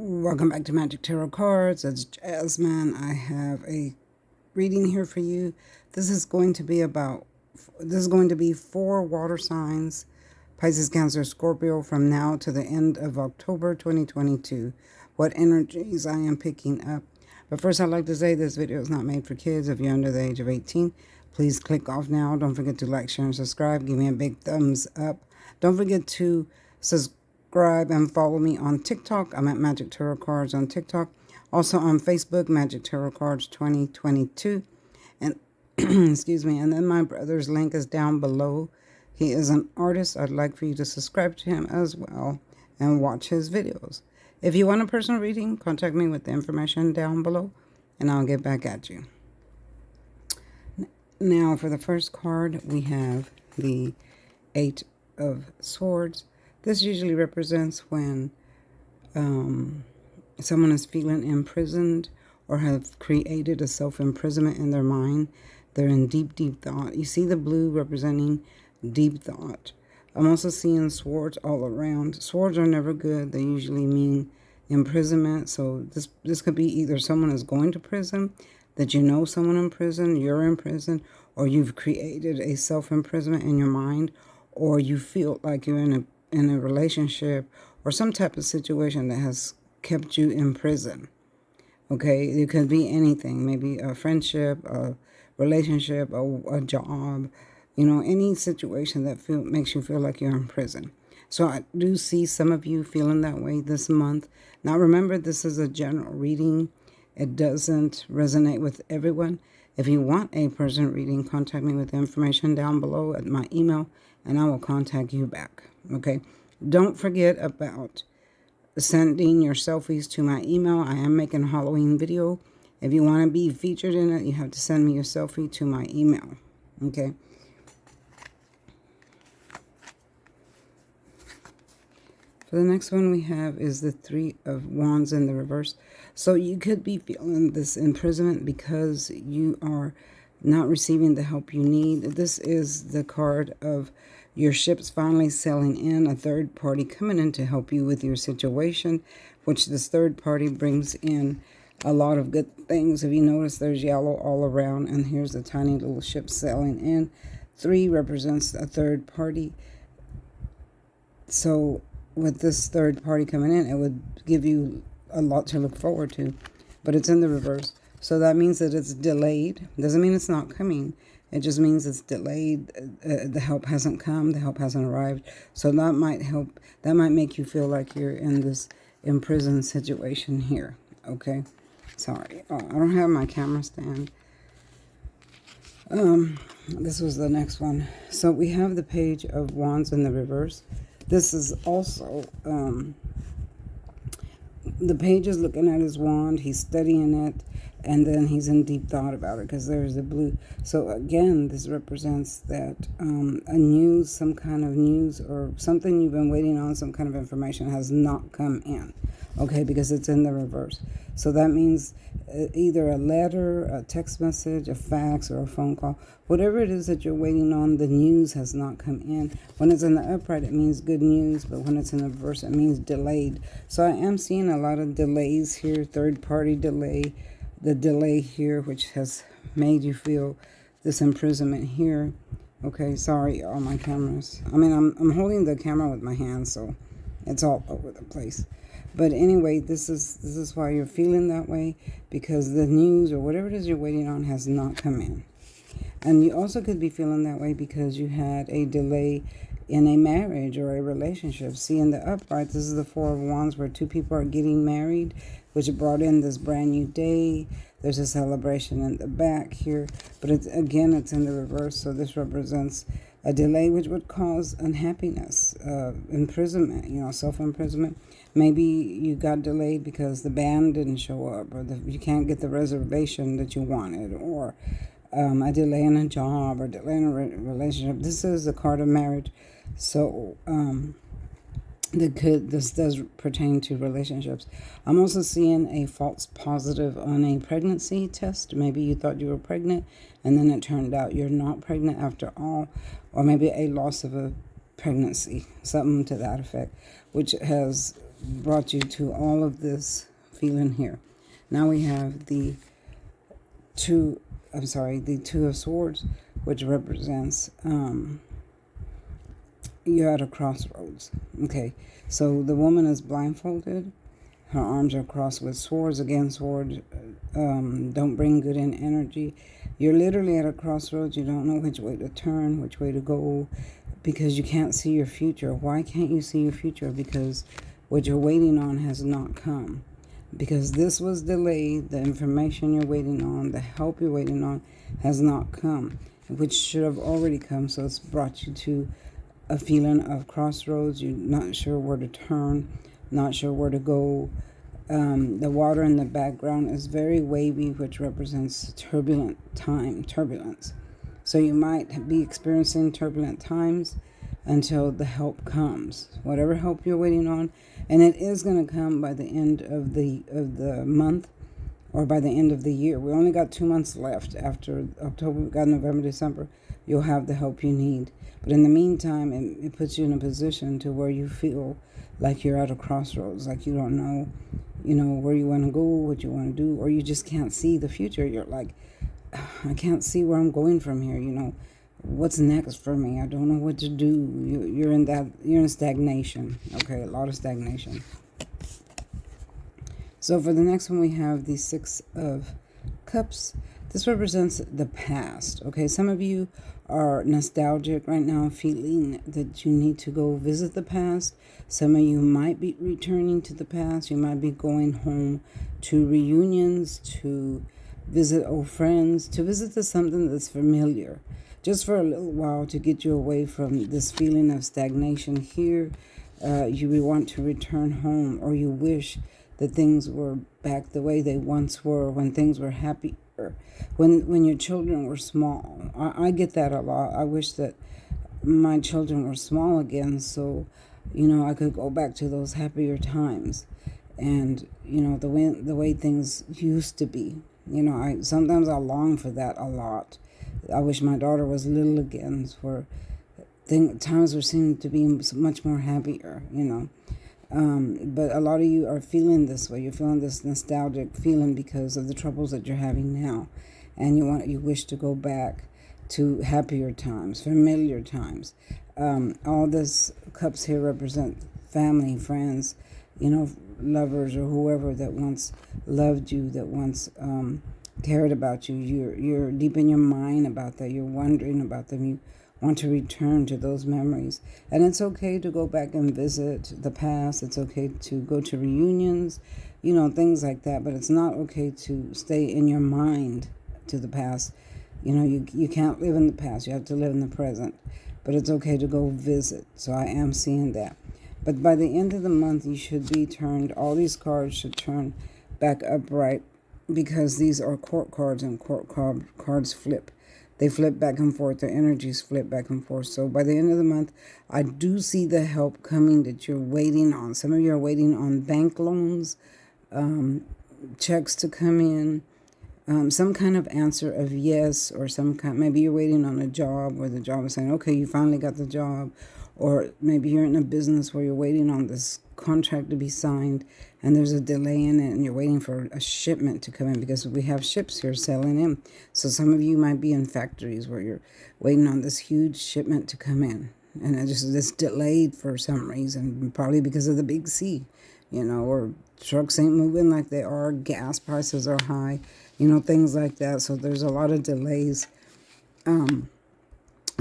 Welcome back to Magic Tarot Cards. It's Jasmine. I have a reading here for you. This is going to be 4 water signs, Pisces, Cancer, Scorpio, from now to the end of October 2022. What energies I am picking up. But first, I'd like to say this video is not made for kids. If you're under the age of 18, please click off now. Don't forget to like, share, and subscribe. Give me a big thumbs up. Don't forget to subscribe and follow me on TikTok. I'm at Magic Tarot Cards on TikTok. Also on Facebook, Magic Tarot Cards 2022. And excuse me. And then my brother's link is down below. He is an artist. I'd like for you to subscribe to him as well and watch his videos. If you want a personal reading, contact me with the information down below and I'll get back at you. Now for the first card, we have the 8 of Swords. This usually represents when someone is feeling imprisoned or have created a self-imprisonment in their mind. They're in deep, deep thought. You see the blue representing deep thought. I'm also seeing swords all around. Swords are never good. They usually mean imprisonment. So this could be either someone is going to prison, that you know someone in prison, you're in prison, or you've created a self-imprisonment in your mind, or you feel like you're in a relationship or some type of situation that has kept you in prison. Okay, it could be anything, maybe a friendship, a relationship, a job, any situation that makes you feel like you're in prison. So I do see some of you feeling that way this month. Now remember, this is a general reading. It doesn't resonate with everyone. If you want a personal reading, contact me with the information down below at my email, and I will contact you back. Okay? Don't forget about sending your selfies to my email. I am making a Halloween video. If you want to be featured in it, you have to send me your selfie to my email. Okay? For the next one we have is the 3 of Wands in the reverse. So you could be feeling this imprisonment because you are not receiving the help you need. This is the card of your ships finally sailing in, a third party coming in to help you with your situation, which this third party brings in a lot of good things. If you notice, there's yellow all around, and here's a tiny little ship sailing in. 3 represents a third party. So with this third party coming in, it would give you a lot to look forward to, but it's in the reverse. So that means that it's delayed. Doesn't mean it's not coming. It just means it's delayed. The help hasn't come. The help hasn't arrived. So that might help. That might make you feel like you're in this imprisoned situation here. Okay. Sorry. I don't have my camera stand. This was the next one. So we have the Page of Wands in the reverse. This is also, the page is looking at his wand. He's studying it. And then he's in deep thought about it because there's the blue. So again, this represents that some kind of news or something you've been waiting on, some kind of information has not come in. Okay, because it's in the reverse. So that means either a letter, a text message, a fax, or a phone call. Whatever it is that you're waiting on, the news has not come in. When it's in the upright, it means good news. But when it's in the reverse, it means delayed. So I am seeing a lot of delays here, third-party delay. The delay here, which has made you feel this imprisonment here. Okay, sorry, all my cameras. I mean, I'm holding the camera with my hands, so it's all over the place. But anyway, this is why you're feeling that way, because the news or whatever it is you're waiting on has not come in. And you also could be feeling that way because you had a delay in a marriage or a relationship. See, in the upright, this is the 4 of Wands where 2 people are getting married, which brought in this brand new day. There's a celebration in the back here, but it's in the reverse. So this represents a delay, which would cause unhappiness, imprisonment, self-imprisonment. Maybe you got delayed because the band didn't show up, or you can't get the reservation that you wanted, or a delay in a job, or delay in a relationship. This is a card of marriage. So this does pertain to relationships. I'm also seeing a false positive on a pregnancy test. Maybe you thought you were pregnant and then it turned out you're not pregnant after all, or maybe a loss of a pregnancy, something to that effect, which has brought you to all of this feeling here. Now we have the Two of Swords, which represents you're at a crossroads. Okay, so the woman is blindfolded. Her arms are crossed with swords. Again, swords don't bring good in energy. You're literally at a crossroads. You don't know which way to turn, which way to go, because you can't see your future. Why can't you see your future? Because what you're waiting on has not come. Because this was delayed, the information you're waiting on, the help you're waiting on has not come, which should have already come. So it's brought you to a feeling of crossroads. You're not sure where to turn, not sure where to go. The water in the background is very wavy, which represents turbulence. So you might be experiencing turbulent times until the help comes, whatever help you're waiting on, and it is going to come by the end of the month, or by the end of the year. We only got 2 months left. After October, we got November, December. You'll have the help you need. But in the meantime, it puts you in a position to where you feel like you're at a crossroads, like you don't know, where you want to go, what you want to do, or you just can't see the future. You're like, I can't see where I'm going from here. What's next for me? I don't know what to do. You're in stagnation. Okay, a lot of stagnation. So for the next one, we have the Six of Cups. This represents the past. Okay, some of you are nostalgic right now, feeling that you need to go visit the past. Some of you might be returning to the past. You might be going home to reunions, to visit old friends, to visit something that's familiar, just for a little while, to get you away from this feeling of stagnation here. You will want to return home, or you wish that things were back the way they once were, when things were happier, when your children were small. I get that a lot. I wish that my children were small again, so I could go back to those happier times, and the way things used to be. Sometimes I long for that a lot. I wish my daughter was little again, for times were seem to be much more happier. But a lot of you are feeling this way. You're feeling this nostalgic feeling because of the troubles that you're having now, and you wish to go back to happier times, familiar times. All this cups here represent family, friends, lovers, or whoever that once loved you, that once cared about you. You're deep in your mind about that. You're wondering about them. You want to return to those memories. And it's okay to go back and visit the past. It's okay to go to reunions, things like that. But it's not okay to stay in your mind to the past. You can't live in the past. You have to live in the present. But it's okay to go visit. So I am seeing that. But by the end of the month, you should be turned, all these cards should turn back upright, because these are court cards, and cards flip. They flip back and forth. Their energies flip back and forth. So by the end of the month, I do see the help coming that you're waiting on. Some of you are waiting on bank loans, checks to come in, some kind of answer of yes, or maybe you're waiting on a job where the job is saying, okay, you finally got the job. Or maybe you're in a business where you're waiting on this contract to be signed, and there's a delay in it, and you're waiting for a shipment to come in, because we have ships here sailing in. So some of you might be in factories where you're waiting on this huge shipment to come in, and it's delayed for some reason, probably because of the big sea, or trucks ain't moving like they are, gas prices are high, things like that. So there's a lot of delays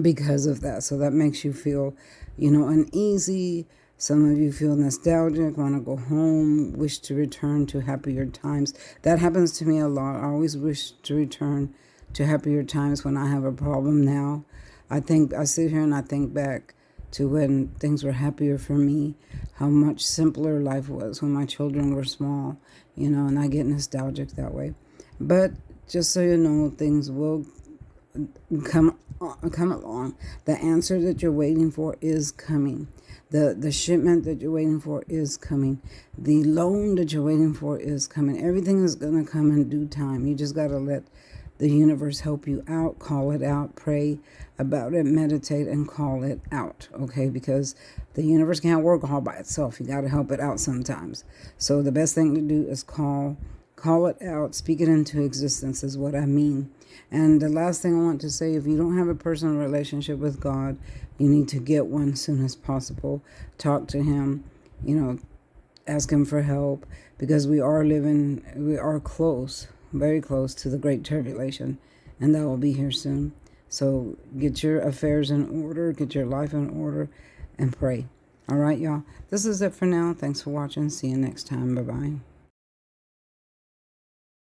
because of that. So that makes you feel, uneasy. Some of you feel nostalgic, want to go home, wish to return to happier times. That happens to me a lot. I always wish to return to happier times when I have a problem now. I sit here and I think back to when things were happier for me, how much simpler life was when my children were small, and I get nostalgic that way. But just so you know, things will come along. The answer that you're waiting for is coming. The shipment that you're waiting for is coming. The loan that you're waiting for is coming. Everything is going to come in due time. You just got to let the universe help you out. Call it out. Pray about it. Meditate and call it out. Okay, because the universe can't work all by itself. You got to help it out sometimes. So the best thing to do is call it out. Speak it into existence is what I mean. And the last thing I want to say, if you don't have a personal relationship with God, you need to get one as soon as possible. Talk to him, ask him for help, because we are close, very close to the great tribulation, and that will be here soon. So get your affairs in order, get your life in order, and pray. All right, y'all. This is it for now. Thanks for watching. See you next time. Bye-bye.